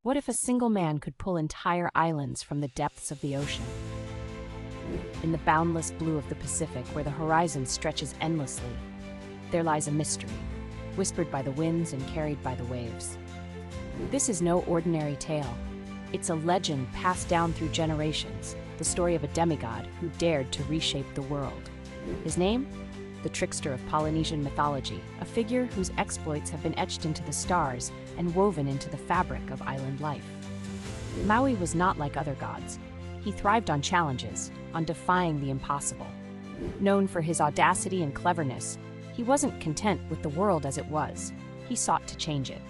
What if a single man could pull entire islands from the depths of the ocean? In the boundless blue of the Pacific, where the horizon stretches endlessly, there lies a mystery, whispered by the winds and carried by the waves. This is no ordinary tale. It's a legend passed down through generations, the story of a demigod who dared to reshape the world. His name? The trickster of Polynesian mythology, a figure whose exploits have been etched into the stars and woven into the fabric of island life. Maui was not like other gods. He thrived on challenges, on defying the impossible. Known for his audacity and cleverness, he wasn't content with the world as it was. He sought to change it.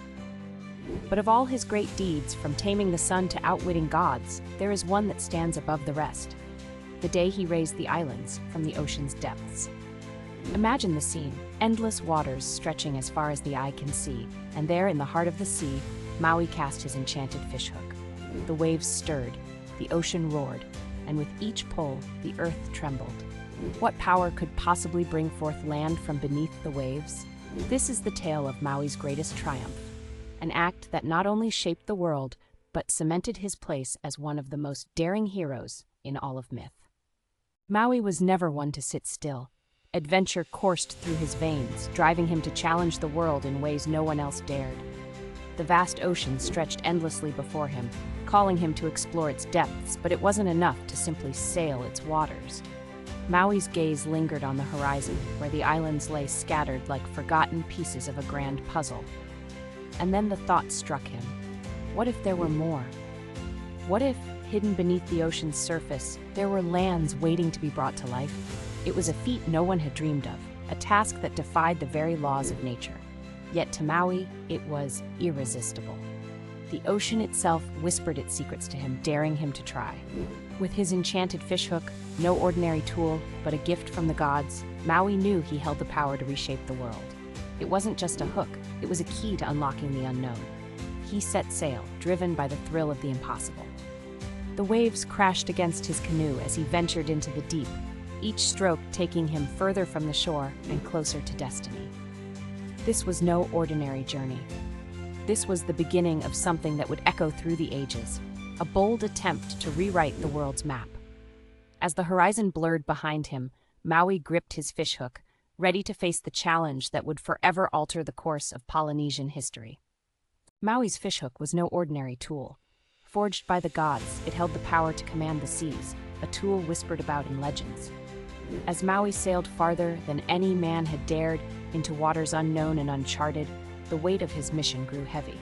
But of all his great deeds, from taming the sun to outwitting gods, there is one that stands above the rest. The day he raised the islands from the ocean's depths. Imagine the scene, endless waters stretching as far as the eye can see, and there in the heart of the sea, Maui cast his enchanted fishhook. The waves stirred, the ocean roared, and with each pull, the earth trembled. What power could possibly bring forth land from beneath the waves? This is the tale of Maui's greatest triumph, an act that not only shaped the world, but cemented his place as one of the most daring heroes in all of myth. Maui was never one to sit still. Adventure coursed through his veins, driving him to challenge the world in ways no one else dared. The vast ocean stretched endlessly before him, calling him to explore its depths, but it wasn't enough to simply sail its waters. Maui's gaze lingered on the horizon, where the islands lay scattered like forgotten pieces of a grand puzzle. And then the thought struck him. What if there were more? What if, hidden beneath the ocean's surface, there were lands waiting to be brought to life? It was a feat no one had dreamed of, a task that defied the very laws of nature. Yet to Maui, it was irresistible. The ocean itself whispered its secrets to him, daring him to try. With his enchanted fishhook, no ordinary tool, but a gift from the gods, Maui knew he held the power to reshape the world. It wasn't just a hook, it was a key to unlocking the unknown. He set sail, driven by the thrill of the impossible. The waves crashed against his canoe as he ventured into the deep, each stroke taking him further from the shore and closer to destiny. This was no ordinary journey. This was the beginning of something that would echo through the ages, a bold attempt to rewrite the world's map. As the horizon blurred behind him, Maui gripped his fishhook, ready to face the challenge that would forever alter the course of Polynesian history. Maui's fishhook was no ordinary tool. Forged by the gods, it held the power to command the seas, a tool whispered about in legends. As Maui sailed farther than any man had dared into waters unknown and uncharted, the weight of his mission grew heavy.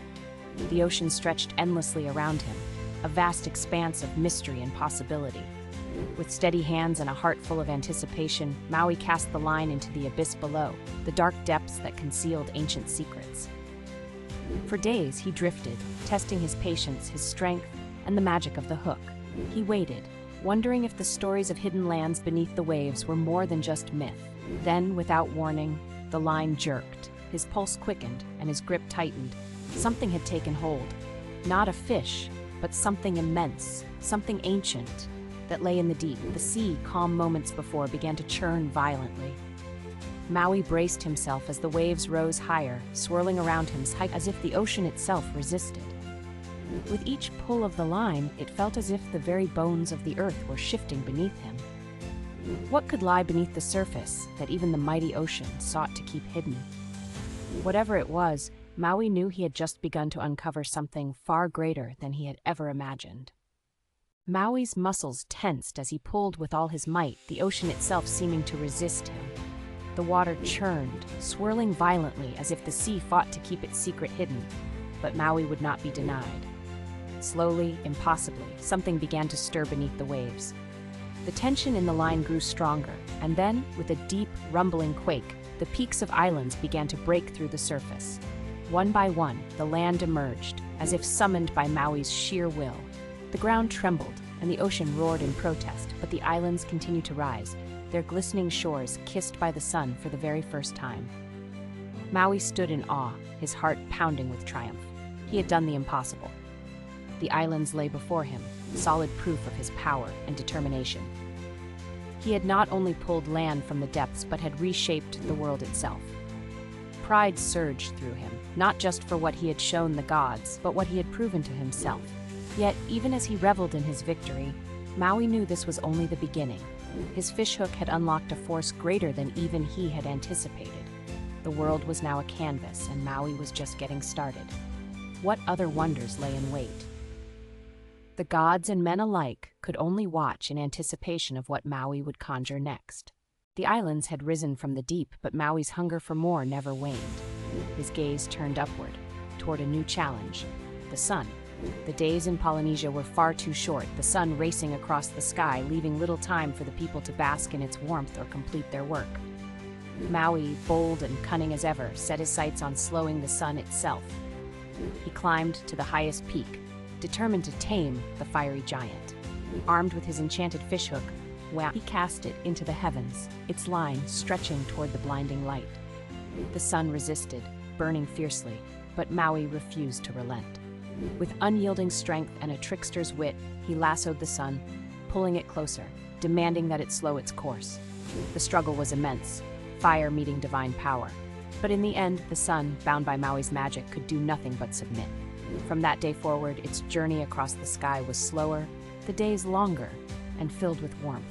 The ocean stretched endlessly around him, a vast expanse of mystery and possibility. With steady hands and a heart full of anticipation, Maui cast the line into the abyss below, the dark depths that concealed ancient secrets. For days he drifted, testing his patience, his strength, and the magic of the hook. He waited, wondering if the stories of hidden lands beneath the waves were more than just myth. Then, without warning, the line jerked. His pulse quickened, and his grip tightened. Something had taken hold. Not a fish, but something immense, something ancient, that lay in the deep. The sea, calm moments before, began to churn violently. Maui braced himself as the waves rose higher, swirling around him as if the ocean itself resisted. With each pull of the line, it felt as if the very bones of the earth were shifting beneath him. What could lie beneath the surface that even the mighty ocean sought to keep hidden? Whatever it was, Maui knew he had just begun to uncover something far greater than he had ever imagined. Maui's muscles tensed as he pulled with all his might, the ocean itself seeming to resist him. The water churned, swirling violently as if the sea fought to keep its secret hidden, but Maui would not be denied. Slowly, impossibly, something began to stir beneath the waves. The tension in the line grew stronger, and then, with a deep, rumbling quake, the peaks of islands began to break through the surface. One by one, the land emerged, as if summoned by Maui's sheer will. The ground trembled, and the ocean roared in protest, but the islands continued to rise, their glistening shores kissed by the sun for the very first time. Maui stood in awe, his heart pounding with triumph. He had done the impossible. The islands lay before him, solid proof of his power and determination. He had not only pulled land from the depths, but had reshaped the world itself. pride surged through him, not just for what he had shown the gods, but what he had proven to himself. Yet, even as he reveled in his victory, Maui knew this was only the beginning. His fishhook had unlocked a force greater than even he had anticipated. The world was now a canvas, and Maui was just getting started. What other wonders lay in wait? The gods and men alike could only watch in anticipation of what Maui would conjure next. The islands had risen from the deep, but Maui's hunger for more never waned. His gaze turned upward, toward a new challenge: the sun. The days in Polynesia were far too short, the sun racing across the sky, leaving little time for the people to bask in its warmth or complete their work. Maui, bold and cunning as ever, set his sights on slowing the sun itself. He climbed to the highest peak, determined to tame the fiery giant. Armed with his enchanted fishhook, he cast it into the heavens, its line stretching toward the blinding light. The sun resisted, burning fiercely, but Maui refused to relent. With unyielding strength and a trickster's wit, he lassoed the sun, pulling it closer, demanding that it slow its course. The struggle was immense, fire meeting divine power. But in the end, the sun, bound by Maui's magic, could do nothing but submit. From that day forward, its journey across the sky was slower, the days longer, and filled with warmth.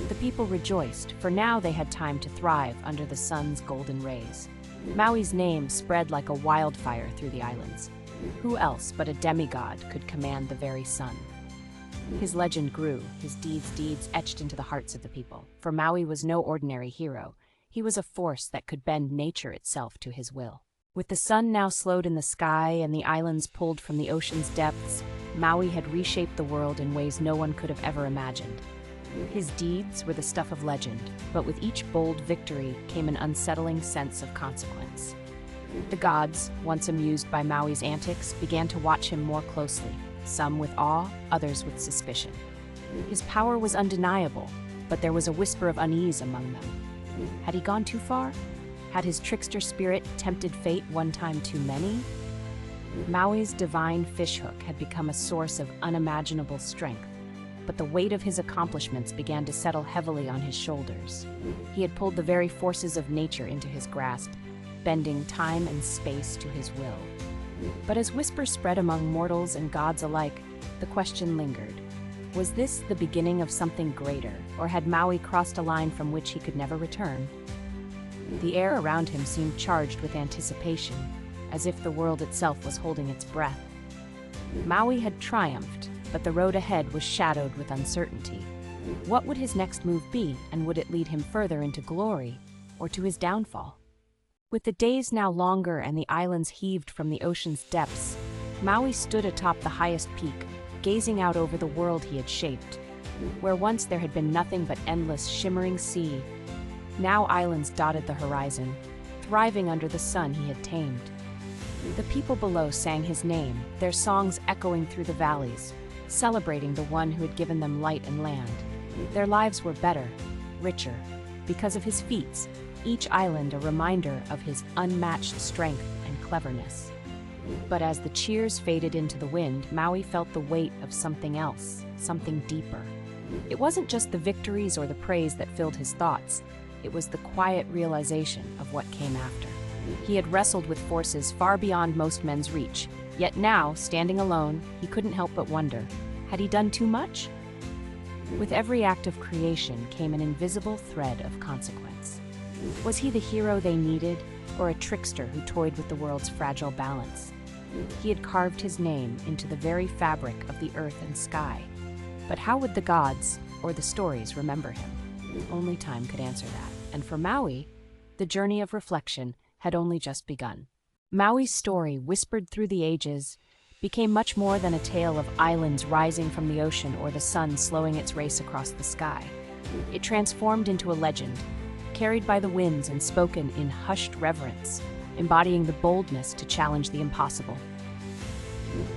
The people rejoiced, for now they had time to thrive under the sun's golden rays. Maui's name spread like a wildfire through the islands. Who else but a demigod could command the very sun? His legend grew, his deeds etched into the hearts of the people. For Maui was no ordinary hero. He was a force that could bend nature itself to his will. With the sun now slowed in the sky and the islands pulled from the ocean's depths, Maui had reshaped the world in ways no one could have ever imagined. His deeds were the stuff of legend, but with each bold victory came an unsettling sense of consequence. The gods, once amused by Maui's antics, began to watch him more closely, some with awe, others with suspicion. His power was undeniable, but there was a whisper of unease among them. Had he gone too far? Had his trickster spirit tempted fate one time too many? Maui's divine fishhook had become a source of unimaginable strength, but the weight of his accomplishments began to settle heavily on his shoulders. He had pulled the very forces of nature into his grasp, bending time and space to his will. But as whispers spread among mortals and gods alike, the question lingered. Was this the beginning of something greater, or had Maui crossed a line from which he could never return? The air around him seemed charged with anticipation, as if the world itself was holding its breath. Maui had triumphed, but the road ahead was shadowed with uncertainty. What would his next move be, and would it lead him further into glory, or to his downfall? With the days now longer and the islands heaved from the ocean's depths, Maui stood atop the highest peak, gazing out over the world he had shaped. Where once there had been nothing but endless, shimmering sea, now islands dotted the horizon, thriving under the sun he had tamed. The people below sang his name, their songs echoing through the valleys, celebrating the one who had given them light and land. Their lives were better, richer, because of his feats, each island a reminder of his unmatched strength and cleverness. But as the cheers faded into the wind, Maui felt the weight of something else, something deeper. It wasn't just the victories or the praise that filled his thoughts, it was the quiet realization of what came after. He had wrestled with forces far beyond most men's reach, yet now, standing alone, he couldn't help but wonder, had he done too much? With every act of creation came an invisible thread of consequence. Was he the hero they needed, or a trickster who toyed with the world's fragile balance? He had carved his name into the very fabric of the earth and sky. But how would the gods, or the stories, remember him? Only time could answer that. And for Maui, the journey of reflection had only just begun. Maui's story, whispered through the ages, became much more than a tale of islands rising from the ocean or the sun slowing its race across the sky. It transformed into a legend, carried by the winds and spoken in hushed reverence, embodying the boldness to challenge the impossible.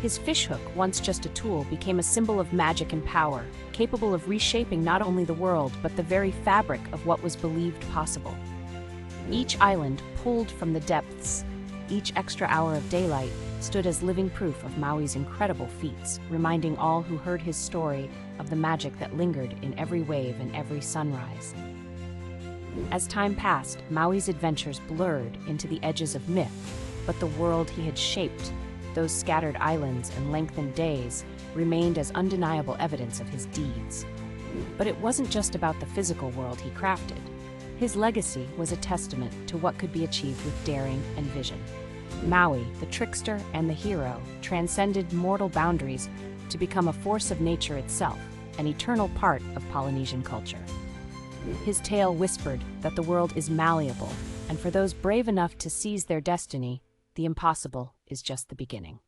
His fishhook, once just a tool, became a symbol of magic and power, capable of reshaping not only the world, but the very fabric of what was believed possible. Each island, pulled from the depths, each extra hour of daylight, stood as living proof of Maui's incredible feats, reminding all who heard his story of the magic that lingered in every wave and every sunrise. As time passed, Maui's adventures blurred into the edges of myth, but the world he had shaped, those scattered islands and lengthened days, remained as undeniable evidence of his deeds. But it wasn't just about the physical world he crafted. His legacy was a testament to what could be achieved with daring and vision. Maui, the trickster and the hero, transcended mortal boundaries to become a force of nature itself, an eternal part of Polynesian culture. His tale whispered that the world is malleable, and for those brave enough to seize their destiny, the impossible is just the beginning.